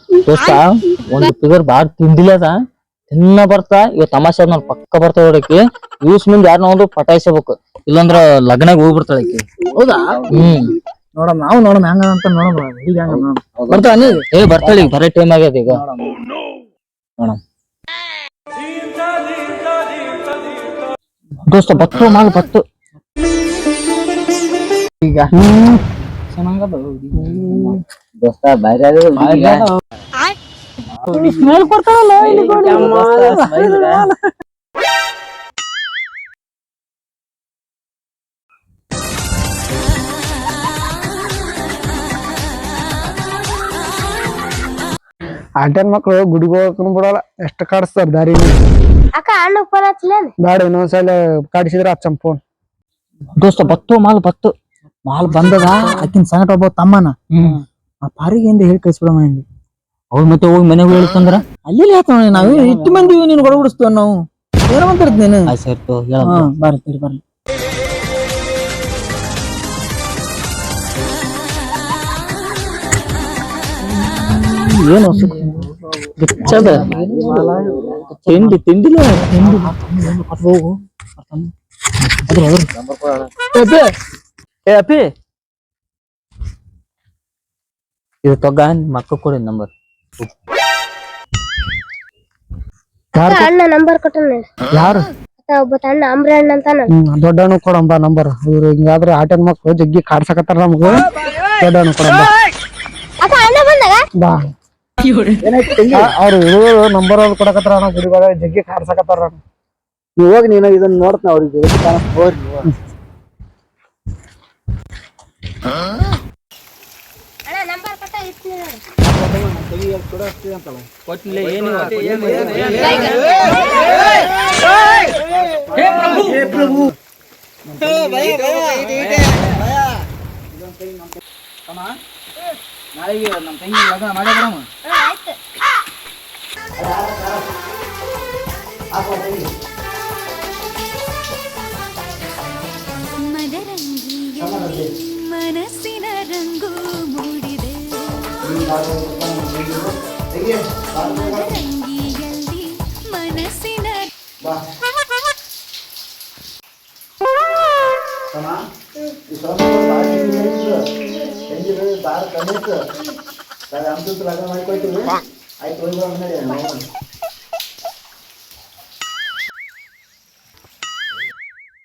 ದೋಸ್ತ ಒಂದ್ ಫಿಗರ್ ಬಾಳ್ ತಿಂದಿಲ್ಲ ತಿನ್ನ ಬರ್ತಾ ಇವ ತಮಾಷೆ ಆದ್ ಪಕ್ಕ ಬರ್ತಾವ ನೋಡಕ್ಕೆ ಯೂಸ್ ಮುಂದ್ ಯಾರನ್ನ ಒಂದು ಪಟಾಯಿಸಬೇಕು ಇಲ್ಲಂದ್ರ ಲಗ್ನಾಗ ಹೋಗ್ಬಿಡ್ತಾಳ ಆಕಿ. ಹೌದಾ ನೋಡಮ್ ನಾವು ನೋಡಮ್ ಹೆಂಗ ಅಂತ ನೋಡಮ್ ಈಗ ಬರ್ತಾವ ನೀ ಬರ್ತಾಳ ಈಗ ಬರೇ ಟೈಮ್ ಆಗ್ಯದ ಈಗ ನೋಡಮ್. ದೋಸ್ತ ಬತ್ತು ಮಾಲ್ ಬತ್ತು ಈಗ ಚೆನ್ನಾಗದ ದೋಸ್ತ ಬಾಯ್ರ ಸ್ಮೆಲ್ ಕೊಡ್ತಾವಲ್ಲ ಆಟನ್ ಮಕ್ಳು ಗುಡಿಗೆ ಹೋಗಕ್ ಬಿಡಲ್ಲ ಎಷ್ಟ ಕಾಡಿಸ್ತಾರ ದಾರಿ ಅಕ್ಕ ಅಣ್ಣ ಫೋನ್ ಹಚ್ಚಲೇನು ಬೇಡ ಇನ್ನೊಂದ್ಸಲ ಕಾಡಿಸಿದ್ರ ಹಚ್ಚಮ್ ಫೋನ್. ದೋಸ್ತ ಬತ್ತು ಮಾಲ್ ಬಂದದ ಆಕಿನ ಸಂಗಟ ಒಬ್ಬ ತಮ್ಮನ ಆ ಪಾರಿಗೆ ಎಂದು ಹೇಳಿ ಕಳಿಸ್ಬಿಡಮ್ಮ ಹಿಂಗೆ ಅವ್ರ ಮತ್ತೆ ಹೋಗಿ ಮನೆಗೆ ಹೇಳ್ತಂದ್ರ ಅಲ್ಲಿ ಹೇಳ್ತಾವ ನಾವು ಇಷ್ಟು ಮಂದಿ ನೀನು ಹೊರಬಿಡಿಸ್ತೇವ ನಾವು ಏನೋ ಮಾತಾಡ್ತ ನೀನು ಆಯ್ತು ಬರ್ತೀರಿ ಬರ್ಲಿ ಏನು ಗಿಚ್ಚದ ತಿಂಡಿಲ್ಲ ಹೋಗು ಅಪ್ಪಿ ಇದು ತೊಗ ಮಕ್ಕ ಕೊಡಿ ನಂಬರ್. ಅಣ್ಣ ನಂಬರ್ ಕೊಟ್ಟ ಯಾರು ಒಬ್ಬ ಅಣ್ಣ ಅಮ್ರಣ್ಣ ಅಂತಾನ ದೊಡ್ಡ ಅಣ್ಣ ಕೊಡಂಬ ನಂಬರ್ ಇವ್ರು ಹಿಂಗಾದ್ರೆ ಆಟನ್ ಮಕ್ಳು ಜಗ್ಗಿ ಕಾಡ್ಸಕತ್ತಾರ ನಮ್ಗ ದೊಡ್ಡ ಅಣ್ಣ ಕೊಡಂಬ ಅಕ್ಕ ಅಣ್ಣ ಬಂದಾಗ ಬಾ ಅವ್ರು ಇವರು ನಂಬರ್ ಅವ್ರು ಕೊಡಕತ್ತಾರ ಅಣ್ಣ ಗುಡಿಗಳ ಜಗ್ಗಿ ಕಾಡ್ಸಕತ್ತಾರ ನೀವ್ ಹೋಗಿ ನೀನು ಇದನ್ನ ನೋಡ್ತ ಅವ್ರಿಗೆ ಅಣ್ಣ ನಂಬರ್ ಕೊಟ್ಟ ಇರ್ತೀನಿ ನಾಳೆಗೆ ನಮ್ಮ ತಂಗಿ ಲಗ್ನ ಮಾಡೇ ಬರಮ್ಮ. ಮದರಂಗಿಯಲ್ಲಿ ಮನಸ್ಸಿನ ರಂಗು ಮೂಡಿದೆ ಮದರಂಗಿಯಲ್ಲಿ ಮನಸ್ಸಿನ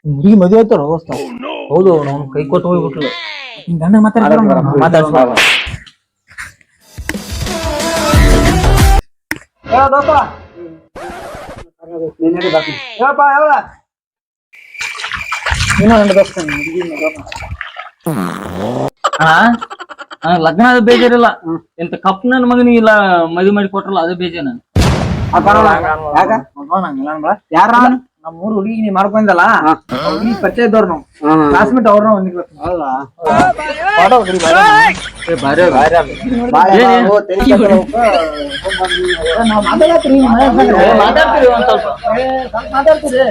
ಹುಡುಗಿ ಮದುವೆ ಆಯ್ತಾರ ಹೌದು ನಾವು ಕೈ ಕೊಟ್ಟು ಹೋಗ್ಬಿಟ್ಲು ಗಂಡ ಮಾತಾಡ್ತಾರ ಲಗ್ನ ಅದು ಬೇಜಾರಿಲ್ಲ ಎಂತ ಕಪ್ ನನ್ ಮಗನಿಗೆ ಇಲ್ಲ ಮದುವೆ ಮಾಡಿ ಕೊಟ್ರಲ್ಲ ಅದು ಬೇಜಾನ. ಯಾರ ನಮ್ ಮೂರ್ ಹುಡುಗಿ ನೀ ಮಾಡ್ಕೊಂಡಲ್ಲ ಹುಡುಗಿ ಪರಿಚಯ ಇದ್ದವ್ರು ನಾವು ಕ್ಲಾಸ್ಮೇಟ್ ಅವ್ರನ್ನ ಹೊಂದಿರ್ಬೇಕು ಮಾತಾಡ್ತೀರಿ ಒಂದ್ ಸ್ವಲ್ಪ ಮಾತಾಡ್ತೀರಿ